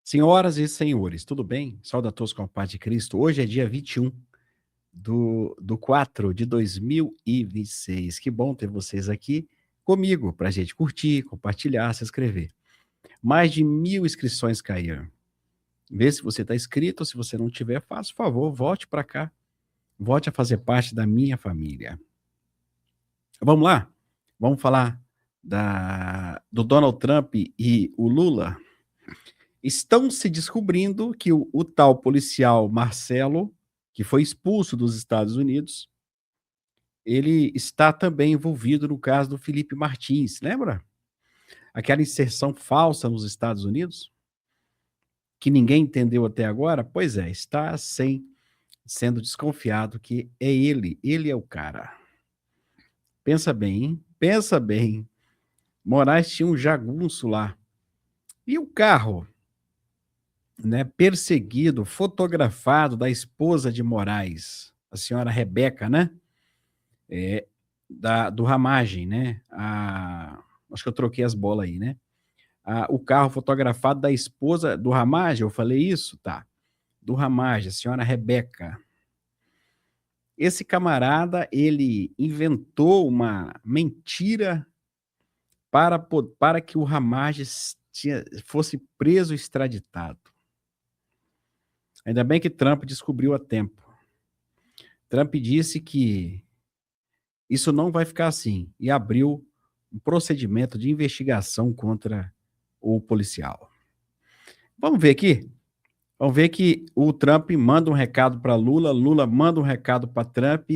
Senhoras e senhores, tudo bem? Saúde a todos com a paz de Cristo. Hoje é dia 21 do 4 de 2026. Que bom ter vocês aqui comigo para a gente curtir, compartilhar, se inscrever. Mais de 1.000 inscrições caíram. Vê se você está inscrito, se você não tiver, faça o favor, volte para cá. Volte a fazer parte da minha família. Vamos lá? Vamos falar do Donald Trump e o Lula? Estão se descobrindo que o tal policial Marcelo, que foi expulso dos Estados Unidos, ele está também envolvido no caso do Felipe Martins, lembra? Aquela inserção falsa nos Estados Unidos, que ninguém entendeu até agora? Pois é, está sendo desconfiado que é ele é o cara. Pensa bem, hein? Pensa bem. Moraes tinha um jagunço lá. E o carro, né, perseguido, fotografado da esposa de Moraes, a senhora Rebeca, né? Do Ramagem, né? Acho que eu troquei as bolas aí, né? O carro fotografado da esposa do Ramagem, eu falei isso? Tá. Do Ramagem, a senhora Rebeca. Esse camarada, ele inventou uma mentira para que o Ramagem fosse preso e extraditado. Ainda bem que Trump descobriu a tempo. Trump disse que isso não vai ficar assim e abriu um procedimento de investigação contra o policial. Vamos ver aqui? Vamos ver que o Trump manda um recado para Lula, Lula manda um recado para Trump,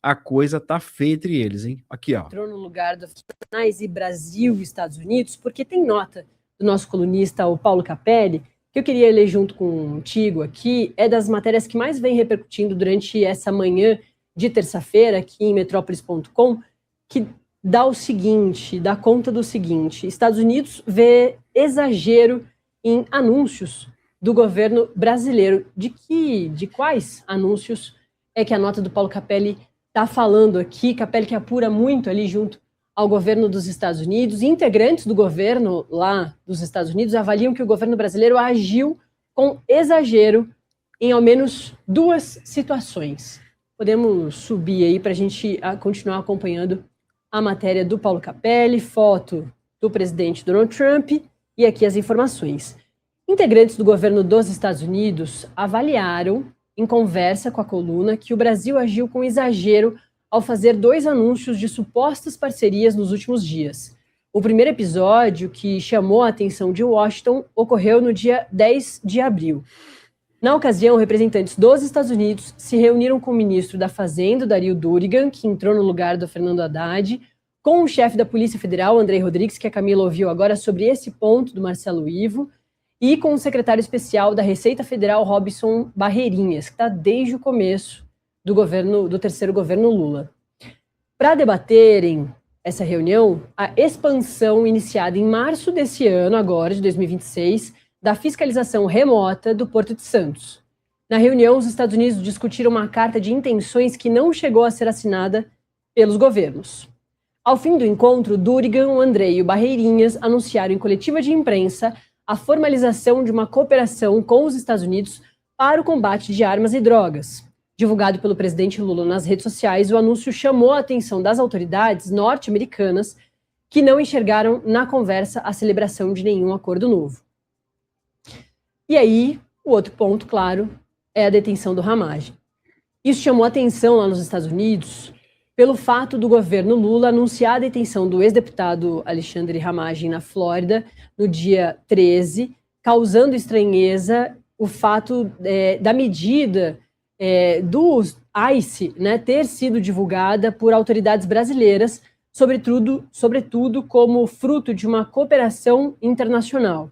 a coisa tá feia entre eles, hein? Aqui, ó. Entrou no lugar dos nacionais e Brasil e Estados Unidos, porque tem nota do nosso colunista, o Paulo Capelli, que eu queria ler junto contigo aqui, é das matérias que mais vem repercutindo durante essa manhã de terça-feira aqui em metrópolis.com, que dá conta do seguinte: Estados Unidos vê exagero em anúncios do governo brasileiro. De quais anúncios é que a nota do Paulo Capelli está falando aqui? Capelli que apura muito ali junto ao governo dos Estados Unidos. Integrantes do governo lá dos Estados Unidos avaliam que o governo brasileiro agiu com exagero em ao menos duas situações. Podemos subir aí para a gente continuar acompanhando a matéria do Paulo Capelli, foto do presidente Donald Trump e aqui as informações. Integrantes do governo dos Estados Unidos avaliaram, em conversa com a coluna, que o Brasil agiu com exagero ao fazer dois anúncios de supostas parcerias nos últimos dias. O primeiro episódio, que chamou a atenção de Washington, ocorreu no dia 10 de abril. Na ocasião, representantes dos Estados Unidos se reuniram com o ministro da Fazenda, Dario Durigan, que entrou no lugar do Fernando Haddad, com o chefe da Polícia Federal, Andrei Rodrigues, que a Camila ouviu agora sobre esse ponto do Marcelo Ivo, e com o secretário especial da Receita Federal, Robson Barreirinhas, que está desde o começo do terceiro governo Lula. Para debaterem essa reunião, a expansão iniciada em março desse ano, agora de 2026, da fiscalização remota do Porto de Santos. Na reunião, os Estados Unidos discutiram uma carta de intenções que não chegou a ser assinada pelos governos. Ao fim do encontro, Durigan, o Andrei e o Barreirinhas anunciaram em coletiva de imprensa a formalização de uma cooperação com os Estados Unidos para o combate de armas e drogas. Divulgado pelo presidente Lula nas redes sociais, o anúncio chamou a atenção das autoridades norte-americanas, que não enxergaram na conversa a celebração de nenhum acordo novo. E aí, o outro ponto, claro, é a detenção do Ramagem. Isso chamou a atenção lá nos Estados Unidos pelo fato do governo Lula anunciar a detenção do ex-deputado Alexandre Ramagem na Flórida no dia 13, causando estranheza o fato da medida do ICE, né, ter sido divulgada por autoridades brasileiras, sobretudo como fruto de uma cooperação internacional.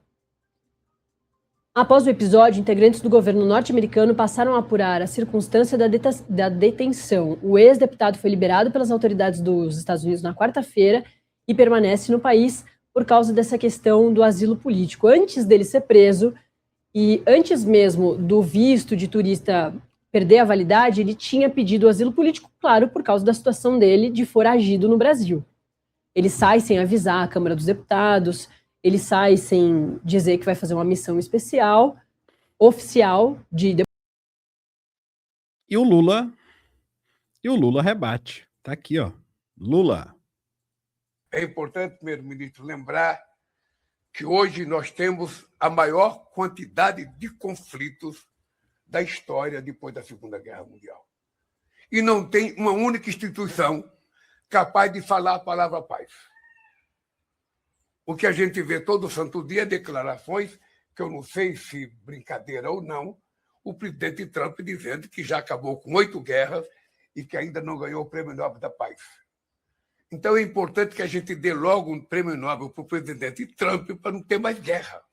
Após o episódio, integrantes do governo norte-americano passaram a apurar a circunstância da detenção. O ex-deputado foi liberado pelas autoridades dos Estados Unidos na quarta-feira e permanece no país por causa dessa questão do asilo político. Antes dele ser preso e antes mesmo do visto de turista perder a validade, ele tinha pedido asilo político, claro, por causa da situação dele de foragido no Brasil. Ele sai sem avisar a Câmara dos Deputados ele sai sem dizer que vai fazer uma missão especial, oficial, de... E o Lula rebate. Tá aqui, ó. Lula. É importante, primeiro-ministro, lembrar que hoje nós temos a maior quantidade de conflitos da história depois da Segunda Guerra Mundial. E não tem uma única instituição capaz de falar a palavra paz. O que a gente vê todo santo dia, declarações, que eu não sei se brincadeira ou não, o presidente Trump dizendo que já acabou com 8 guerras e que ainda não ganhou o Prêmio Nobel da Paz. Então é importante que a gente dê logo um Prêmio Nobel para o presidente Trump para não ter mais guerra.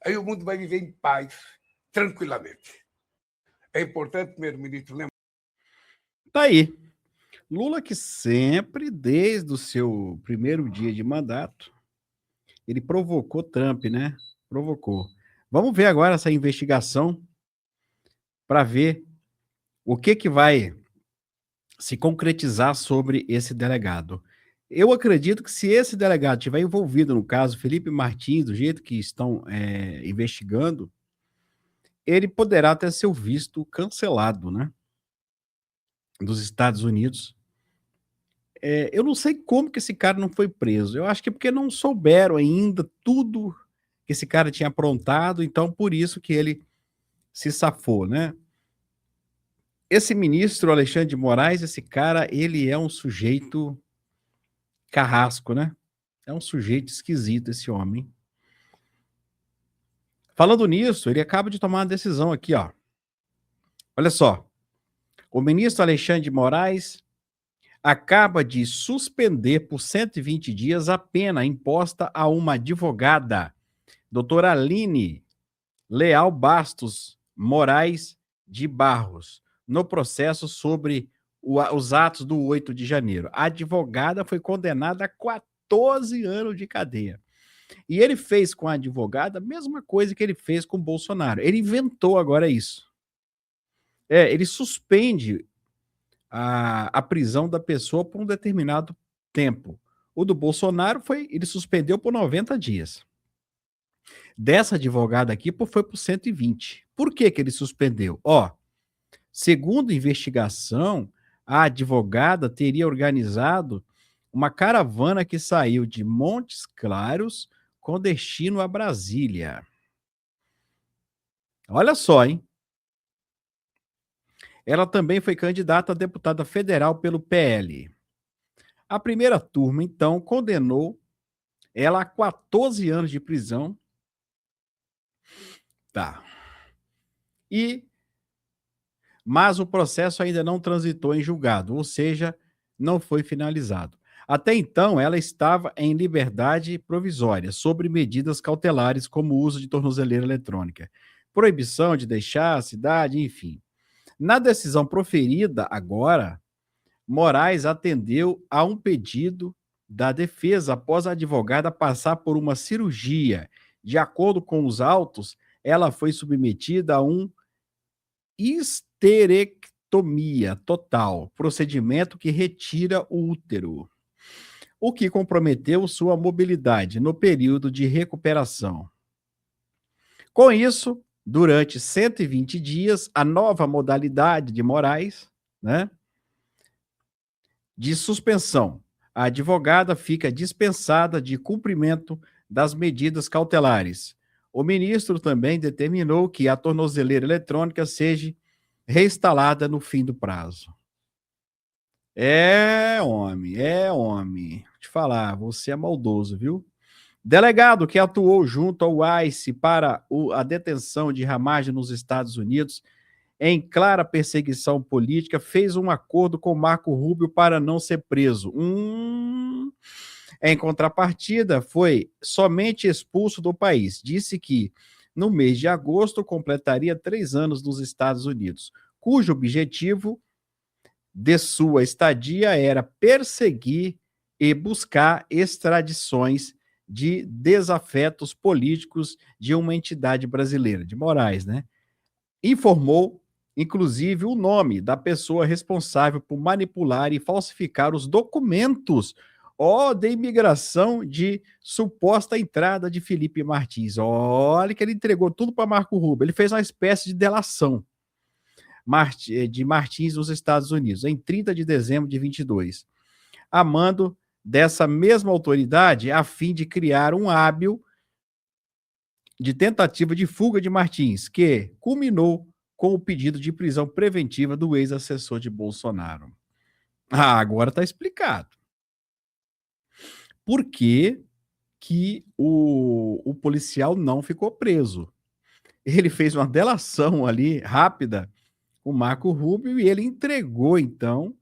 Aí o mundo vai viver em paz, tranquilamente. É importante, primeiro-ministro, lembrar. Tá aí. Lula que sempre, desde o seu primeiro dia de mandato, ele provocou Trump, né? Provocou. Vamos ver agora essa investigação para ver o que vai se concretizar sobre esse delegado. Eu acredito que se esse delegado estiver envolvido no caso Felipe Martins, do jeito que estão investigando, ele poderá ter seu visto cancelado, né? Dos Estados Unidos. Eu não sei como que esse cara não foi preso. Eu acho que é porque não souberam ainda tudo que esse cara tinha aprontado, então por isso que ele se safou, né? Esse ministro Alexandre de Moraes, esse cara, ele é um sujeito carrasco, né? É um sujeito esquisito esse homem. Falando nisso, ele acaba de tomar uma decisão aqui, ó. Olha só. O ministro Alexandre de Moraes acaba de suspender por 120 dias a pena imposta a uma advogada, doutora Aline Leal Bastos Moraes de Barros, no processo sobre os atos do 8 de janeiro. A advogada foi condenada a 14 anos de cadeia. E ele fez com a advogada a mesma coisa que ele fez com o Bolsonaro. Ele inventou agora isso. Ele suspende a prisão da pessoa por um determinado tempo. O do Bolsonaro ele suspendeu por 90 dias. Dessa advogada aqui foi por 120. Por que ele suspendeu? Segundo investigação, a advogada teria organizado uma caravana que saiu de Montes Claros com destino a Brasília. Olha só, hein? Ela também foi candidata a deputada federal pelo PL. A primeira turma, então, condenou ela a 14 anos de prisão. Tá. Mas o processo ainda não transitou em julgado, ou seja, não foi finalizado. Até então, ela estava em liberdade provisória, sobre medidas cautelares como o uso de tornozeleira eletrônica, proibição de deixar a cidade, enfim. Na decisão proferida agora, Moraes atendeu a um pedido da defesa após a advogada passar por uma cirurgia. De acordo com os autos, ela foi submetida a um histerectomia total, procedimento que retira o útero, o que comprometeu sua mobilidade no período de recuperação. Com isso, durante 120 dias, a nova modalidade de Moraes, né, de suspensão. A advogada fica dispensada de cumprimento das medidas cautelares. O ministro também determinou que a tornozeleira eletrônica seja reinstalada no fim do prazo. Homem. Vou te falar, você é maldoso, viu? Delegado que atuou junto ao ICE para a detenção de Ramage nos Estados Unidos, em clara perseguição política, fez um acordo com Marco Rubio para não ser preso. Em contrapartida, foi somente expulso do país. Disse que, no mês de agosto, completaria 3 anos nos Estados Unidos, cujo objetivo de sua estadia era perseguir e buscar extradições de desafetos políticos de uma entidade brasileira, de Moraes, né? Informou, inclusive, o nome da pessoa responsável por manipular e falsificar os documentos Ordem de imigração de suposta entrada de Felipe Martins. Olha que ele entregou tudo para Marco Rubio. Ele fez uma espécie de delação de Martins nos Estados Unidos, em 30 de dezembro de 22, a mando dessa mesma autoridade, a fim de criar um hábil de tentativa de fuga de Martins, que culminou com o pedido de prisão preventiva do ex-assessor de Bolsonaro. Agora está explicado. Por que o policial não ficou preso? Ele fez uma delação ali, rápida, com o Marco Rubio, e ele entregou, então,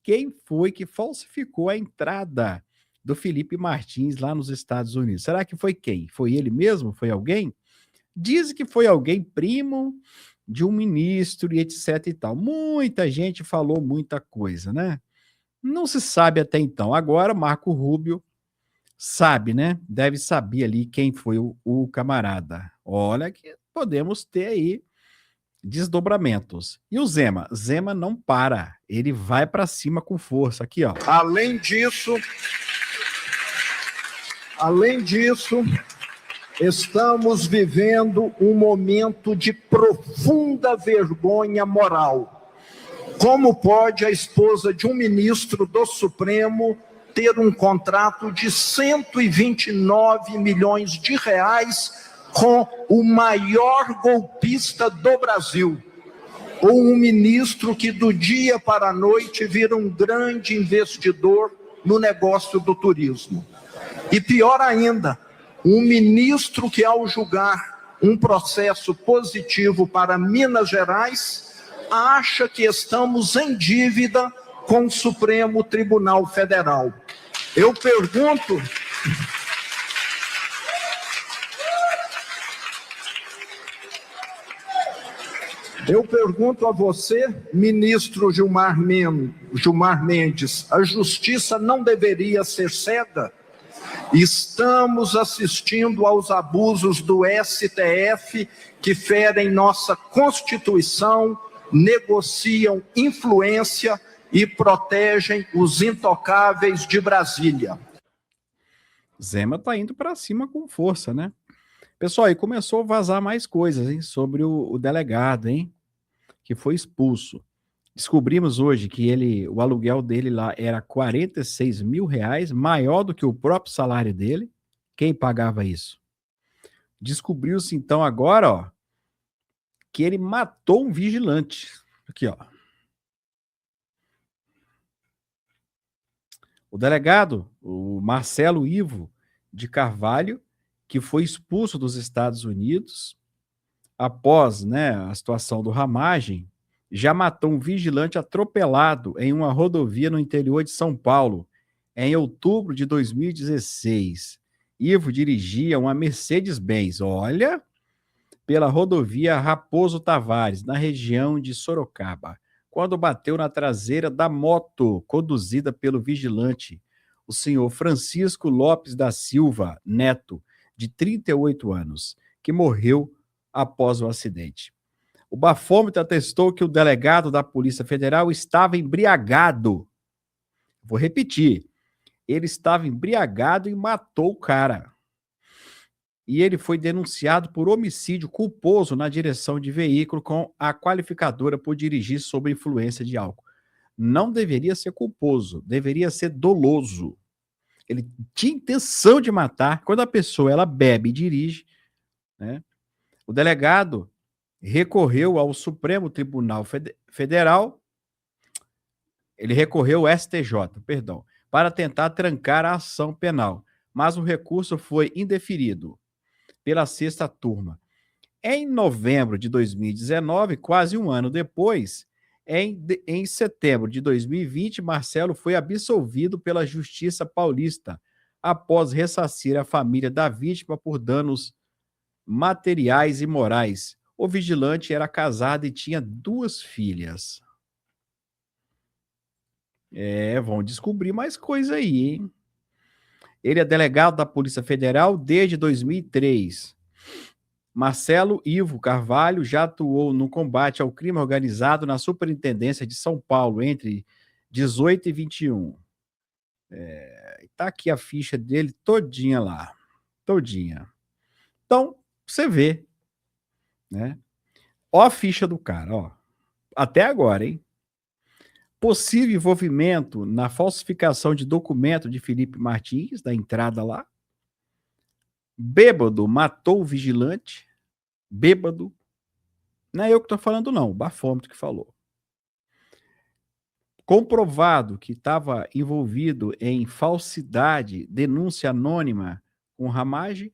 quem foi que falsificou a entrada do Felipe Martins lá nos Estados Unidos. Será que foi quem? Foi ele mesmo? Foi alguém? Diz que foi alguém primo de um ministro e etc e tal. Muita gente falou muita coisa, né? Não se sabe até então. Agora, Marco Rubio sabe, né? Deve saber ali quem foi o camarada. Olha que podemos ter aí desdobramentos. E o Zema? Zema não para. Ele vai para cima com força. Aqui, ó. Além disso, estamos vivendo um momento de profunda vergonha moral. Como pode a esposa de um ministro do Supremo ter um contrato de 129 milhões de reais com o maior golpista do Brasil? Ou um ministro que do dia para a noite vira um grande investidor no negócio do turismo? E pior ainda, um ministro que, ao julgar um processo positivo para Minas Gerais, acha que estamos em dívida com o Supremo Tribunal Federal. Eu pergunto a você, ministro Gilmar Mendes, a justiça não deveria ser cega? Estamos assistindo aos abusos do STF que ferem nossa Constituição, negociam influência e protegem os intocáveis de Brasília. Zema tá indo para cima com força, né? Pessoal, e começou a vazar mais coisas, hein, sobre o delegado, hein, que foi expulso. Descobrimos hoje que o aluguel dele lá era 46 mil reais, maior do que o próprio salário dele. Quem pagava isso? Descobriu-se então agora, ó, que ele matou um vigilante. Aqui, ó. O delegado, o Marcelo Ivo de Carvalho, que foi expulso dos Estados Unidos após, né, a situação do ramagem, já matou um vigilante atropelado em uma rodovia no interior de São Paulo, em outubro de 2016. Ivo dirigia uma Mercedes-Benz, olha, pela rodovia Raposo Tavares, na região de Sorocaba, quando bateu na traseira da moto conduzida pelo vigilante, o senhor Francisco Lopes da Silva Neto, de 38 anos, que morreu após o acidente. O bafômetro atestou que o delegado da Polícia Federal estava embriagado. Vou repetir. Ele estava embriagado e matou o cara. E ele foi denunciado por homicídio culposo na direção de veículo com a qualificadora por dirigir sob influência de álcool. Não deveria ser culposo, deveria ser doloso. Ele tinha intenção de matar. Quando a pessoa ela bebe e dirige, né? O delegado recorreu ao Supremo Tribunal Federal, ele recorreu ao STJ, perdão, para tentar trancar a ação penal, mas o recurso foi indeferido pela sexta turma. Em novembro de 2019, quase um ano depois, em setembro de 2020, Marcelo foi absolvido pela Justiça Paulista após ressarcir a família da vítima por danos materiais e morais. O vigilante era casado e tinha 2 filhas. Vão descobrir mais coisa aí, hein? Ele é delegado da Polícia Federal desde 2003. Marcelo Ivo Carvalho já atuou no combate ao crime organizado na Superintendência de São Paulo entre 18 e 21. Tá aqui a ficha dele todinha lá. Todinha. Então, você vê, né? Ó a ficha do cara, ó. Até agora, hein? Possível envolvimento na falsificação de documento de Felipe Martins, da entrada lá. Bêbado matou o vigilante. Bêbado. Não é eu que estou falando, não. O bafômetro que falou. Comprovado que estava envolvido em falsidade, denúncia anônima com Ramagem.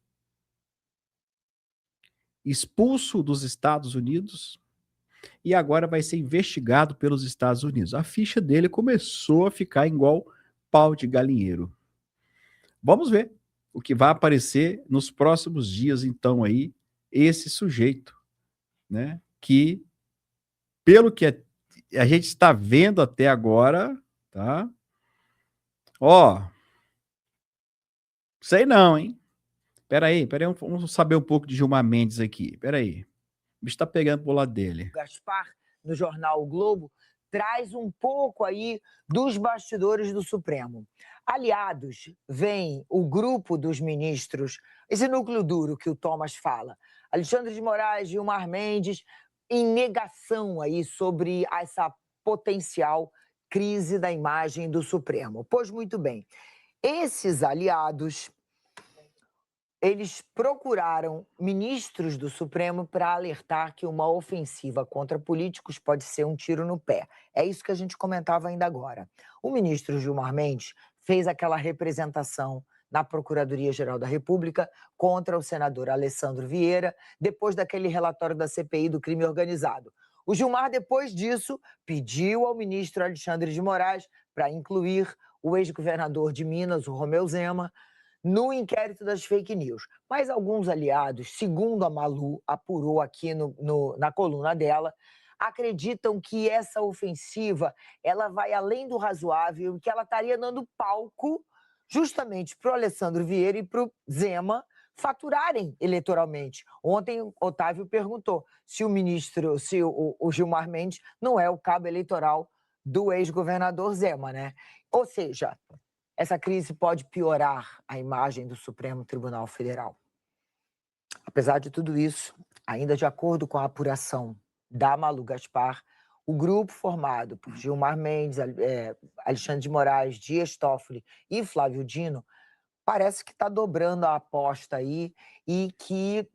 Expulso dos Estados Unidos. E agora vai ser investigado pelos Estados Unidos. A ficha dele começou a ficar igual pau de galinheiro. Vamos ver o que vai aparecer nos próximos dias, então, aí, esse sujeito, né? Que, pelo que a gente está vendo até agora, tá? Ó, sei não, hein? Peraí, vamos saber um pouco de Gilmar Mendes aqui. Peraí. O bicho tá pegando pro lado dele. Gaspar, no jornal O Globo, traz um pouco aí dos bastidores do Supremo. Aliados, vem o grupo dos ministros, esse núcleo duro que o Thomas fala, Alexandre de Moraes, Gilmar Mendes, em negação aí sobre essa potencial crise da imagem do Supremo. Pois muito bem, esses aliados, eles procuraram ministros do Supremo para alertar que uma ofensiva contra políticos pode ser um tiro no pé. É isso que a gente comentava ainda agora. O ministro Gilmar Mendes fez aquela representação na Procuradoria-Geral da República contra o senador Alessandro Vieira, depois daquele relatório da CPI do crime organizado. O Gilmar, depois disso, pediu ao ministro Alexandre de Moraes para incluir o ex-governador de Minas, o Romeu Zema, no inquérito das fake news. Mas alguns aliados, segundo a Malu apurou aqui na coluna dela, acreditam que essa ofensiva ela vai além do razoável e que ela estaria dando palco justamente para o Alessandro Vieira e para o Zema faturarem eleitoralmente. Ontem, Otávio perguntou se o Gilmar Mendes não é o cabo eleitoral do ex-governador Zema, né? Ou seja, essa crise pode piorar a imagem do Supremo Tribunal Federal. Apesar de tudo isso, ainda de acordo com a apuração da Malu Gaspar, o grupo formado por Gilmar Mendes, Alexandre de Moraes, Dias Toffoli e Flávio Dino parece que está dobrando a aposta aí e que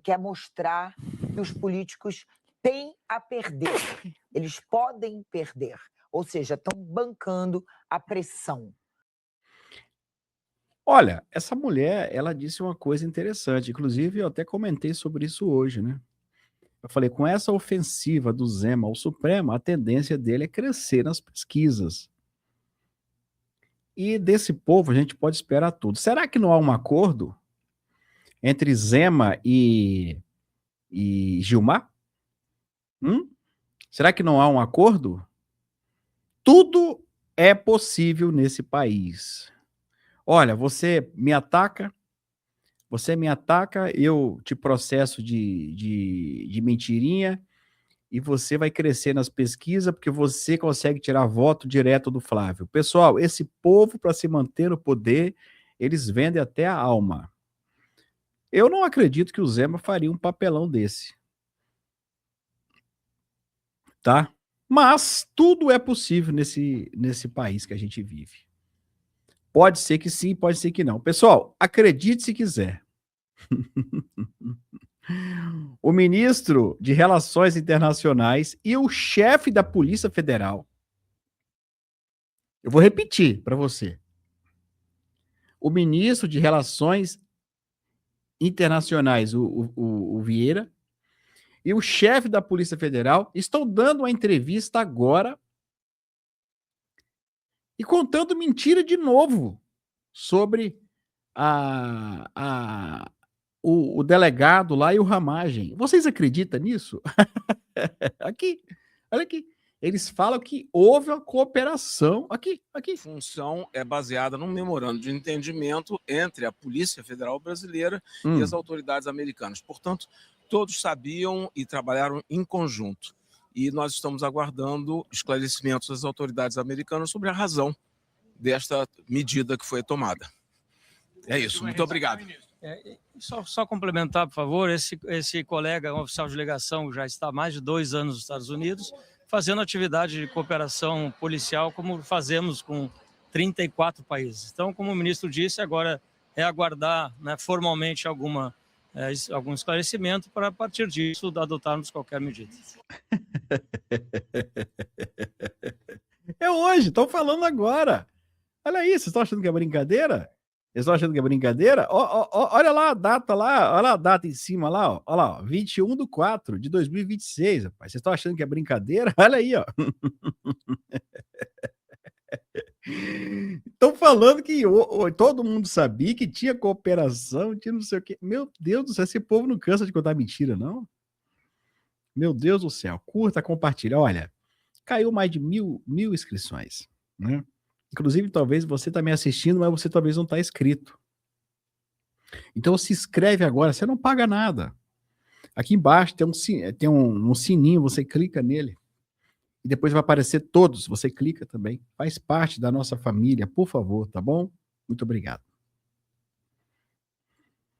quer mostrar que os políticos têm a perder. Eles podem perder, ou seja, estão bancando a pressão. Olha, essa mulher, ela disse uma coisa interessante, inclusive eu até comentei sobre isso hoje, né? Eu falei, com essa ofensiva do Zema ao Supremo, a tendência dele é crescer nas pesquisas. E desse povo a gente pode esperar tudo. Será que não há um acordo entre Zema e Gilmar? Será que não há um acordo? Tudo é possível nesse país. Olha, você me ataca, eu te processo de mentirinha e você vai crescer nas pesquisas porque você consegue tirar voto direto do Flávio. Pessoal, esse povo, para se manter no poder, eles vendem até a alma. Eu não acredito que o Zema faria um papelão desse. Tá? Mas tudo é possível nesse país que a gente vive. Pode ser que sim, pode ser que não. Pessoal, acredite se quiser. O ministro de Relações Internacionais e o chefe da Polícia Federal. Eu vou repetir para você. O ministro de Relações Internacionais, o Vieira, e o chefe da Polícia Federal estão dando uma entrevista agora e contando mentira de novo sobre o delegado lá e o Ramagem. Vocês acreditam nisso? Aqui, olha aqui. Eles falam que houve uma cooperação. Aqui. A função é baseada num memorando de entendimento entre a Polícia Federal Brasileira e as autoridades americanas. Portanto, todos sabiam e trabalharam em conjunto. E nós estamos aguardando esclarecimentos das autoridades americanas sobre a razão desta medida que foi tomada. É isso, muito obrigado. Só complementar, por favor, esse colega, um oficial de legação, já está há mais de 2 anos nos Estados Unidos, fazendo atividade de cooperação policial, como fazemos com 34 países. Então, como o ministro disse, agora é aguardar, né, formalmente algum esclarecimento para, a partir disso, adotarmos qualquer medida. É hoje, estão falando agora. Olha aí, vocês estão achando que é brincadeira? Vocês estão achando que é brincadeira? Olha lá a data lá, olha a data em cima lá, ó. Olha lá, ó, 21/4/2026, rapaz. Vocês estão achando que é brincadeira? Olha aí, ó. Estão falando que todo mundo sabia que tinha cooperação, tinha não sei o quê. Meu Deus do céu, esse povo não cansa de contar mentira, não? Meu Deus do céu, curta, compartilha. Olha, caiu mais de mil inscrições, né? Inclusive, talvez você está me assistindo, mas você talvez não está inscrito. Então se inscreve agora, você não paga nada. Aqui embaixo tem um sininho, você clica nele. E depois vai aparecer todos, você clica também. Faz parte da nossa família, por favor, tá bom? Muito obrigado.